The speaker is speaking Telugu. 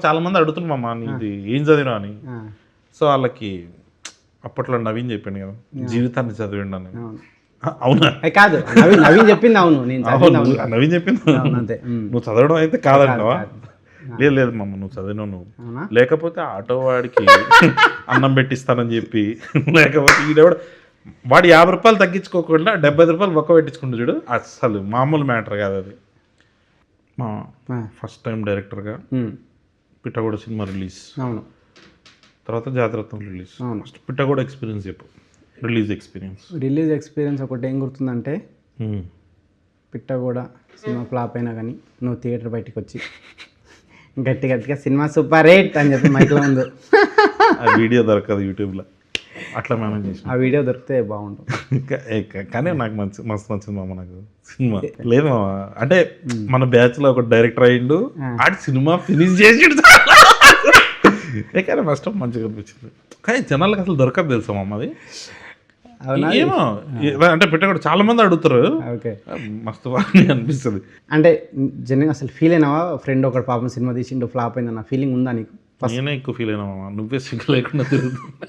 చాలా మంది అడుగుతున్నారు మామ నీది ఏం చదివినా అని. సో వాళ్ళకి అప్పట్లో నవీన్ చెప్పిండు కదా జీవితాన్ని చదివిండు అని. అవునా కాదు, నవీన్ చెప్పింది అవును, నవీన్ చెప్పింది నువ్వు చదవడం అయితే కాదంటావా? లేదు లేదు మమ్మ నువ్వు చదివినావు నువ్వు, లేకపోతే ఆటో వాడికి అన్నం పెట్టిస్తానని చెప్పి, లేకపోతే ఈడెవడ వాడు 50 రూపాయలు తగ్గించుకోకుండా 75 రూపాయలు ఒక్క పెట్టించుకుంటూ చూడు, అస్సలు మామూలు మ్యాటర్ కాదు అది. మా ఫస్ట్ టైం డైరెక్టర్గా పిట్టగోడ సినిమా రిలీజ్, తర్వాత జాతరత్నం రిలీజ్. ఫస్ట్ పిట్టగోడ ఎక్స్పీరియన్స్ చెప్పు, రిలీజ్ ఎక్స్పీరియన్స్ ఒకటి ఏం గుర్తుందంటే, పిట్టగోడ సినిమా ఫ్లాప్ అయినా కానీ నువ్వు థియేటర్ బయటకు వచ్చి గట్టిగా సినిమా సూపర్ హిట్ అని చెప్పి మైక్లో ఉంది. ఆ వీడియో దొరకదు యూట్యూబ్లో, అట్లా మేనేజ్ చేసి ఆ వీడియో దొరికితే బాగుంటుంది. కానీ నాకు మస్తు నచ్చింది మామ నాకు సినిమా. లేదు మామ, అంటే మన బ్యాచ్లో ఒక డైరెక్టర్ అయ్యిండు, ఆడి సినిమా ఫినిష్ చేసిండు. కానీ ఫస్ట్ మంచిగా అనిపించింది, కానీ జనాలకు అసలు దొరకదు తెలుసా మామ అది. ఏమో అంటే పెట్టకూడదు, చాలా మంది అడుగుతారు, మస్తు బాగా అనిపిస్తుంది. అంటే జనరల్గా అసలు ఫీల్ అయినావా, ఫ్రెండ్ ఒకటి పాపం సినిమా తీసిండు ఫ్లాప్ అయిందన్న ఫీలింగ్ ఉందా నీకు? నేనే ఎక్కువ ఫీల్ అయినా మామ, నువ్వే సిగ్గు లేకుండా తిరుగుతుంది.